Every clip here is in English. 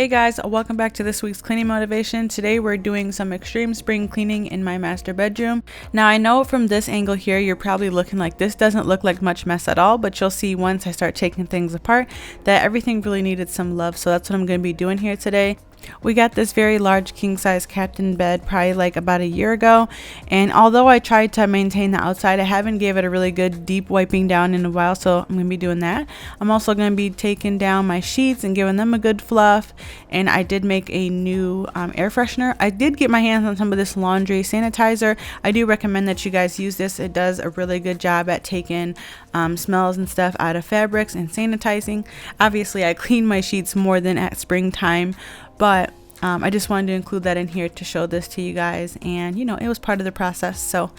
Hey guys, welcome back to this week's cleaning motivation. Today we're doing some extreme spring cleaning in my master bedroom. Now I know from this angle here you're probably looking like this doesn't look like much mess at all, but you'll see once I start taking things apart that everything really needed some love, so that's what I'm going to be doing here today. We got this very large king size captain bed probably like about a year ago, and although I tried to maintain the outside, I haven't gave it a really good deep wiping down in a while, so I'm going to be doing that. I'm also going to be taking down my sheets and giving them a good fluff, and I did make a new air freshener. I did get my hands on some of this laundry sanitizer. I do recommend that you guys use this. It does a really good job at taking smells and stuff out of fabrics and sanitizing. Obviously I clean my sheets more than at springtime, but I just wanted to include that in here to show this to you guys, and it was part of the process. So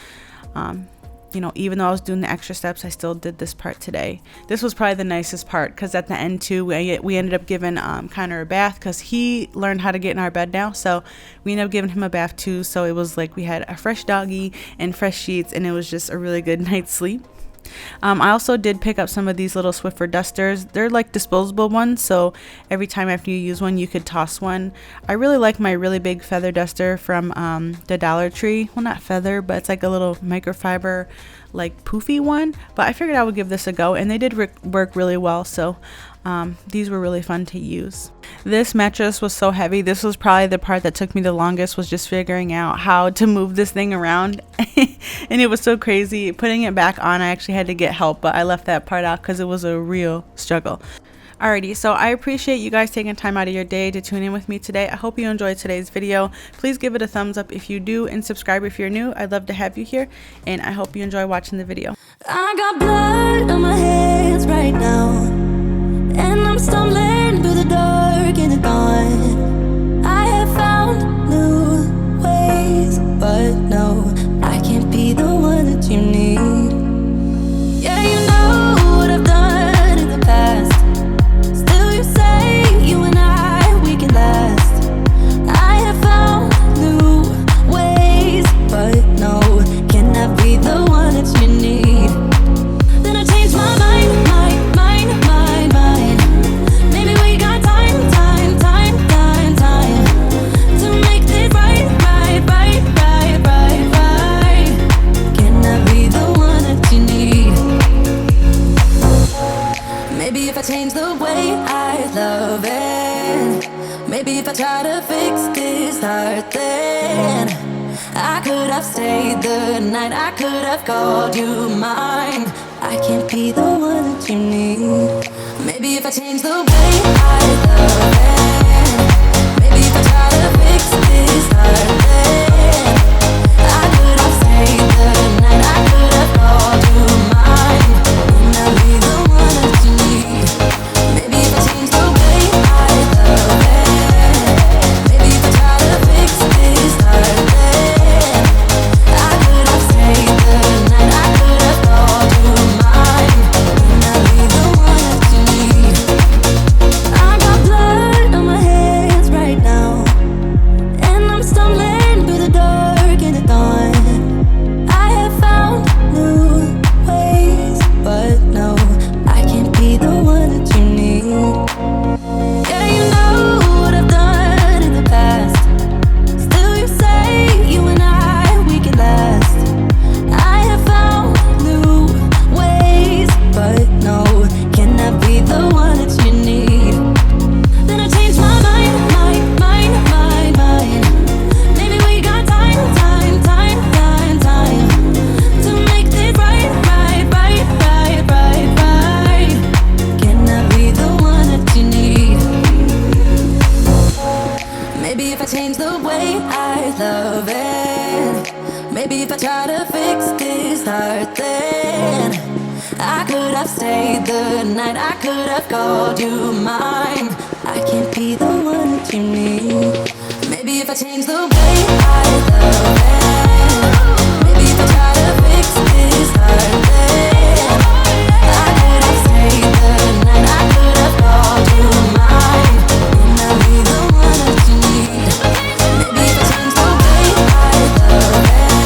even though I was doing the extra steps, I still did this part today. This was probably the nicest part because at the end too, we ended up giving Connor a bath because he learned how to get in our bed now, so we ended up giving him a bath too. So it was like we had a fresh doggy and fresh sheets, and it was just a really good night's sleep. I also did pick up some of these little Swiffer dusters. They're like disposable ones, so every time after you use one you could toss one. I really like my really big feather duster from the Dollar Tree. Well, not feather, but it's like a little microfiber like poofy one, but I figured I would give this a go, and they did work really well, so these were really fun to use. This mattress was so heavy. This was probably the part that took me the longest, was just figuring out how to move this thing around and it was so crazy. Putting it back on, I actually had to get help, but I left that part out because it was a real struggle. Alrighty, so I appreciate you guys taking time out of your day to tune in with me today. I hope you enjoyed today's video. Please give it a thumbs up if you do, and subscribe if you're new. I'd love to have you here, and I hope you enjoy watching the video. I got blood on my hands right now, and I'm stumbling through the dark in the dawn. I have found new ways, but no, I can't be the one that you need. Yeah, you know what I've done in the past. Still you say you and I, we can last. I have found new ways, but no, can I be the one that you need? Then I changed my mind. Maybe we got time to make this right. Can I be the one that you need? Maybe if I change the way I love it, maybe if I try to fix this heart, then I could have stayed the night, I could have called you mine. I can't be the one that you need. Maybe if I change the way I love it, maybe if I try to fix this heart, then I could have stayed the night, I could have called you mine. Can I be the one that you need? Maybe if I change the way I love it, maybe if I try to fix this heart, then I could have stayed the night, I could have called you mine. Can I be the one that you need? I got blood on my hands right now, and I'm stumbling through the dark in the dawn. I have found new ways, but no, I can't be the one that you need. Yeah, you know what I've done in the past. Still you say you and I, we can last. I have found new ways, but no, can I be the one that you need? Then I changed my mind. Maybe we got time to make this right. Can I be the one that you need? Maybe if I change the way I love it, maybe if I try to fix this heart, then I could have stayed the night, I could have called you mine. I can't be the one that you need. Maybe if I change the way I love it, maybe if I try to fix this heart, then I could have stayed the night, I could have called you mine. Can I be the one that you need? Maybe if I change the way I love it,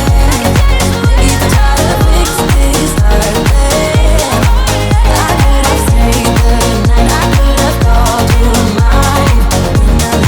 maybe if I try to fix this heart, then I could have stayed the night, I could have called you mine. Can I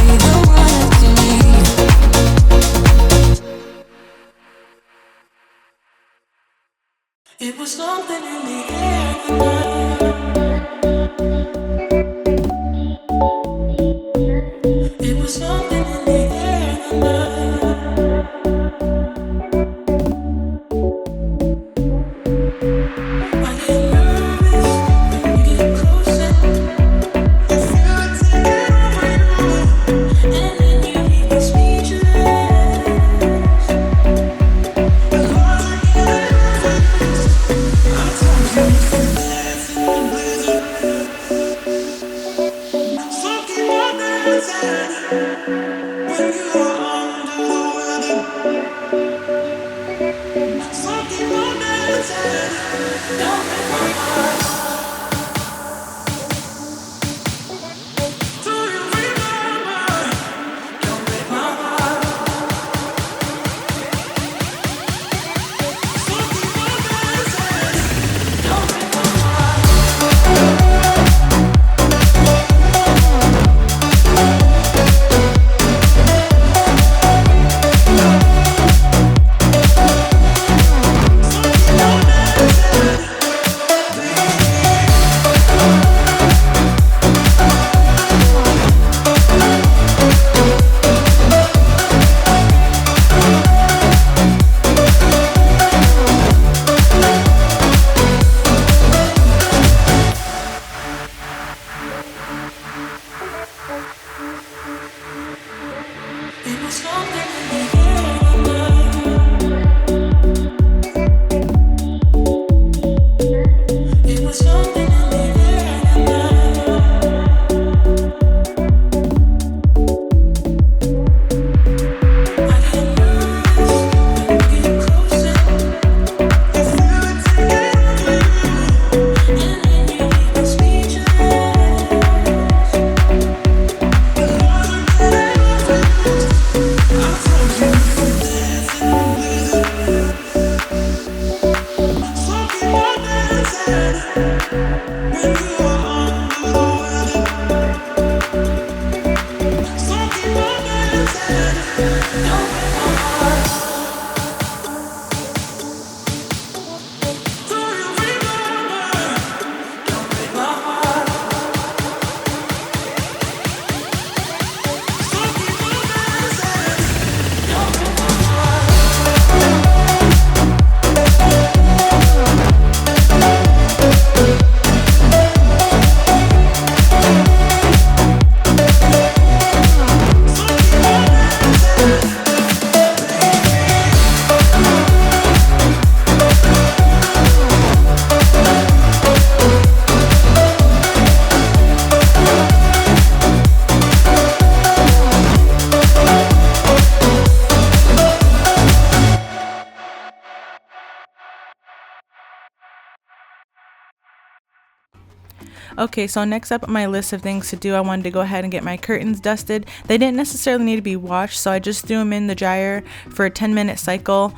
Okay, so next up on my list of things to do, I wanted to go ahead and get my curtains dusted. They didn't necessarily need to be washed, so I just threw them in the dryer for a 10-minute cycle,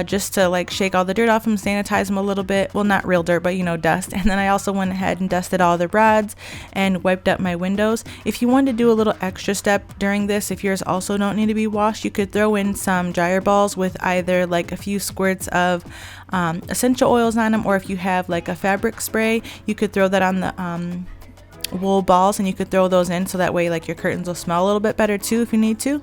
just to like shake all the dirt off them, sanitize them a little bit. Well, not real dirt, but you know, dust. And then I also went ahead and dusted all the rods and wiped up my windows. If you wanted to do a little extra step during this, if yours also don't need to be washed, you could throw in some dryer balls with either like a few squirts of essential oils on them, or if you have like a fabric spray, you could throw that on the wool balls, and you could throw those in so that way like your curtains will smell a little bit better too if you need to.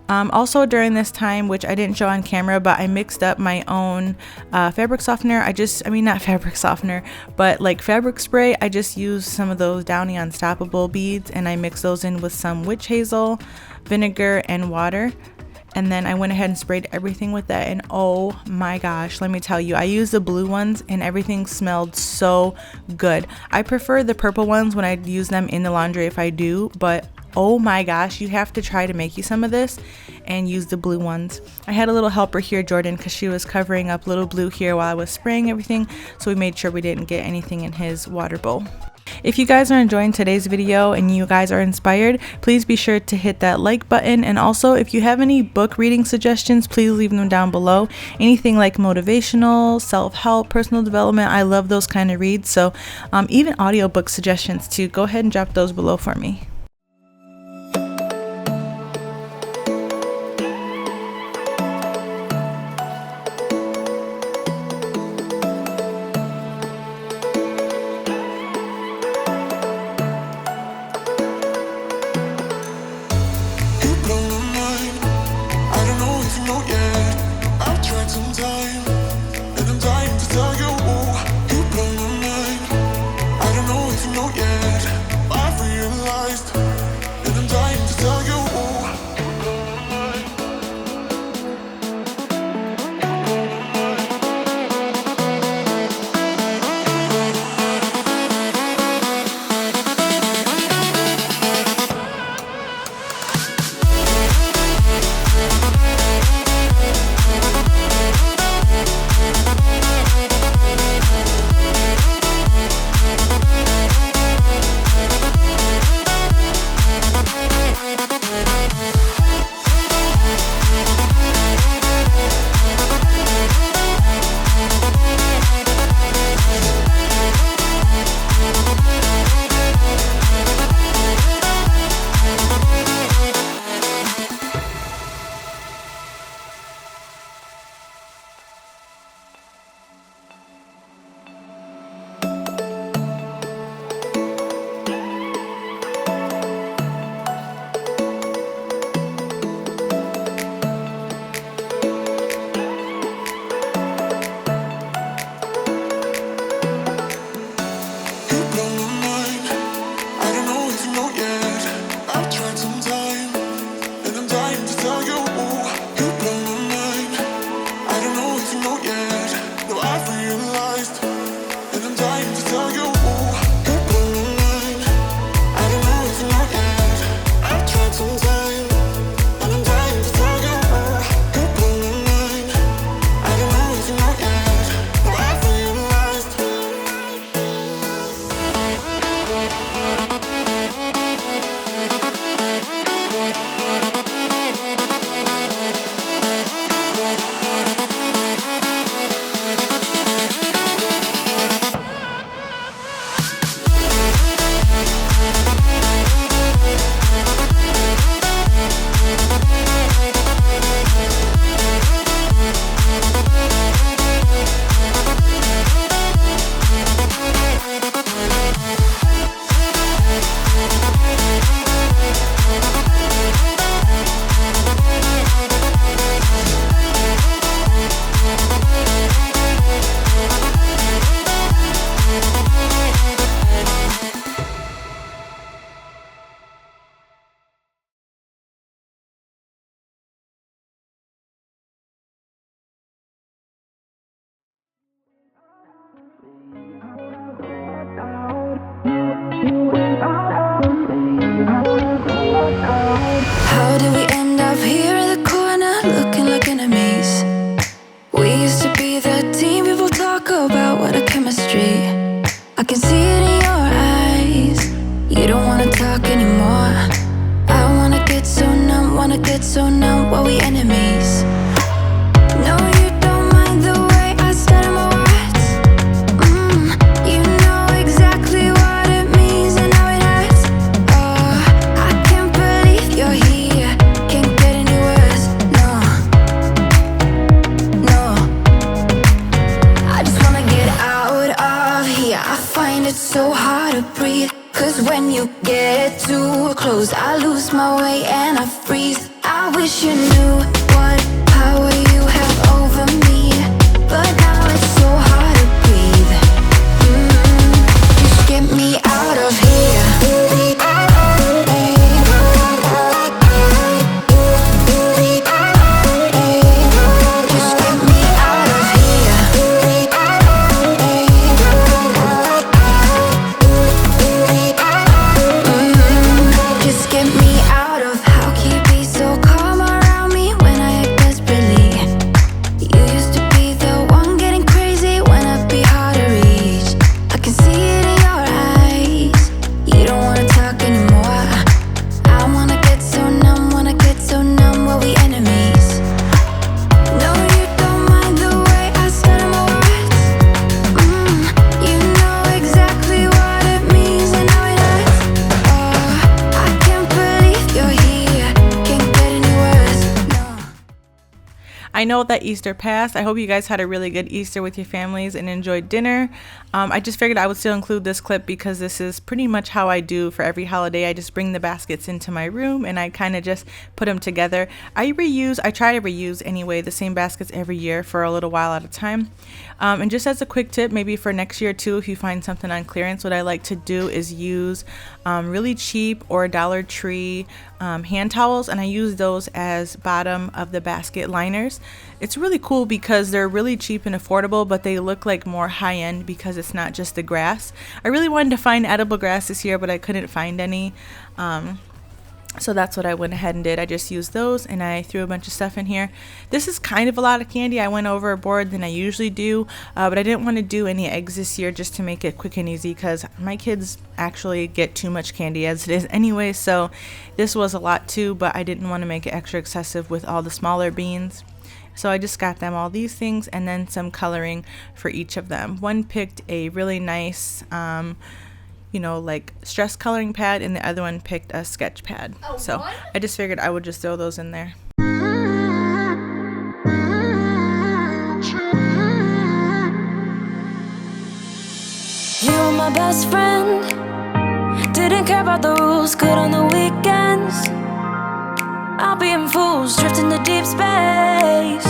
Also during this time, which I didn't show on camera, but I mixed up my own fabric softener. Not fabric softener, but like fabric spray. I just used some of those Downy Unstoppable beads, and I mixed those in with some witch hazel, vinegar, and water. And then I went ahead and sprayed everything with that, and oh my gosh, let me tell you, I used the blue ones and everything smelled so good. I prefer the purple ones when I use them in the laundry if I do, but oh my gosh, you have to try to make you some of this and use the blue ones. I had a little helper here, Jordan, because she was covering up little blue here while I was spraying everything, so we made sure we didn't get anything in his water bowl. If you guys are enjoying today's video and you guys are inspired, please be sure to hit that like button. And also, if you have any book reading suggestions, please leave them down below. Anything like motivational, self-help, personal development, I love those kind of reads. So even audiobook suggestions too, go ahead and drop those below for me. wanna get so numb while we enemies. No, you don't mind the way I stutter my words. You know exactly what it means and how it hurts. Oh, I can't believe you're here. Can't get any worse. No, no. I just wanna get out of here. I find it so hard to breathe. 'Cause when you get too close, I lose my way and I freeze. I wish you knew what power you have over me, but now it's so hard to breathe. Just get me out of here. Just get me out of here. Just get me out of. How can you be so calm around me when I act desperately? You used to be the one getting crazy when I'd be hard to reach. I can see it in your eyes. You don't wanna talk anymore. I wanna get so numb while we enemies. No, you don't mind the way I stutter my words. You know exactly what it means and how it hurts. Oh, I can't believe you're here. Can't get any worse. No. I know that Easter passed. I hope you guys had a really good Easter with your families and enjoyed dinner. I just figured I would still include this clip because this is pretty much how I do for every holiday. I just bring the baskets into my room and I kind of just put them together. I try to reuse anyway the same baskets every year for a little while at a time. And just as a quick tip, maybe for next year too, if you find something on clearance, what I like to do is use really cheap or Dollar Tree hand towels, and I use those as bottom of the basket liners. It's really cool because they're really cheap and affordable, but they look like more high-end because it's not just the grass. I really wanted to find edible grass this year, but I couldn't find any. So that's what I went ahead and did. I just used those and I threw a bunch of stuff in here. This is kind of a lot of candy. I went overboard than I usually do, but I didn't want to do any eggs this year just to make it quick and easy because my kids actually get too much candy as it is anyway. So this was a lot too, but I didn't want to make it extra excessive with all the smaller beans. So I just got them all these things and then some coloring for each of them. One picked a really nice like stress coloring pad, and the other one picked a sketch pad. So I just figured I would just throw those in there. You were my best friend. Didn't care about the rules, good on the weekends. I'll be in fools, drifting to deep space.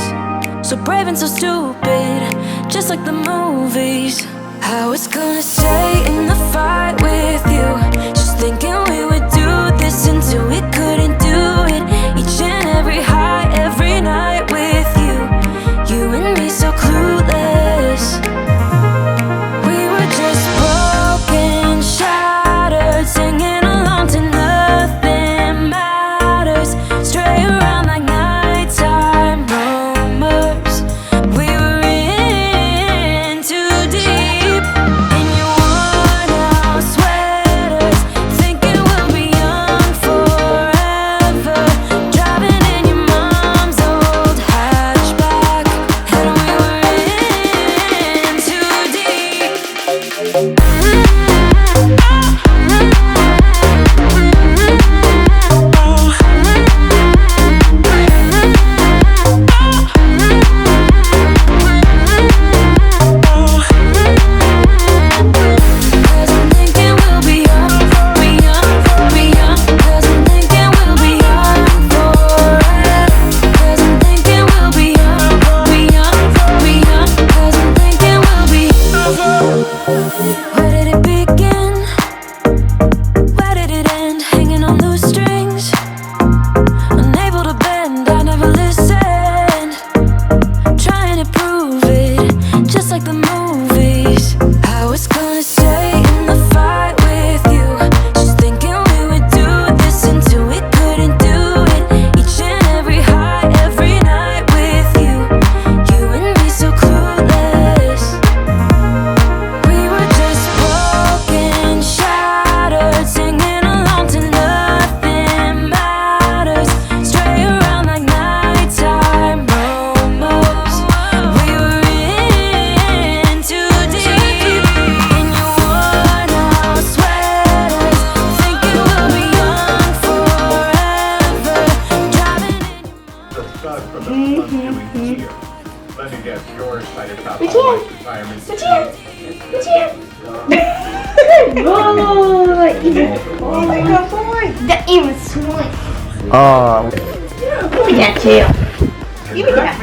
So brave and so stupid, just like the movies. I was gonna stay in the fight with you, just thinking we would do this until we couldn't do it. Each and every high, every night with you, you and me so clueless. We were just broken, shattered, singing along to nothing matters. Stray around like nighttime rumors. We were in too deep. In your worn out sweaters, thinking from the fluctuating tier. Let me guess, you're excited about all life retirement. Oh my god, boy! That even swing. Oh. Give me that tail. Give me that.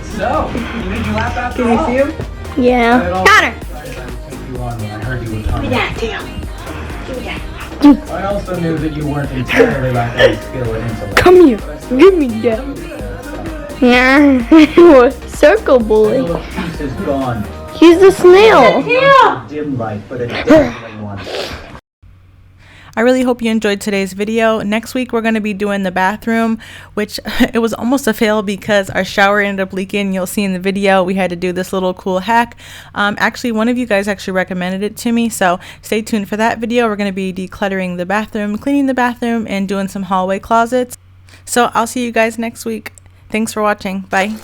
So, you made you laugh after Can all. you see him? Yeah. Got her. I heard you were Give me talking. that tail. Give me that. I also knew that you weren't entirely lacking skill and intellect. Come here. Give me that. Yeah. Circle The boy. little piece is gone. He's the snail. A dim light, but a definitely one. I really hope you enjoyed today's video. Next week, we're going to be doing the bathroom, which it was almost a fail because our shower ended up leaking. You'll see in the video, we had to do this little cool hack. Actually, one of you guys actually recommended it to me, so stay tuned for that video. We're going to be decluttering the bathroom, cleaning the bathroom, and doing some hallway closets. So I'll see you guys next week. Thanks for watching. Bye.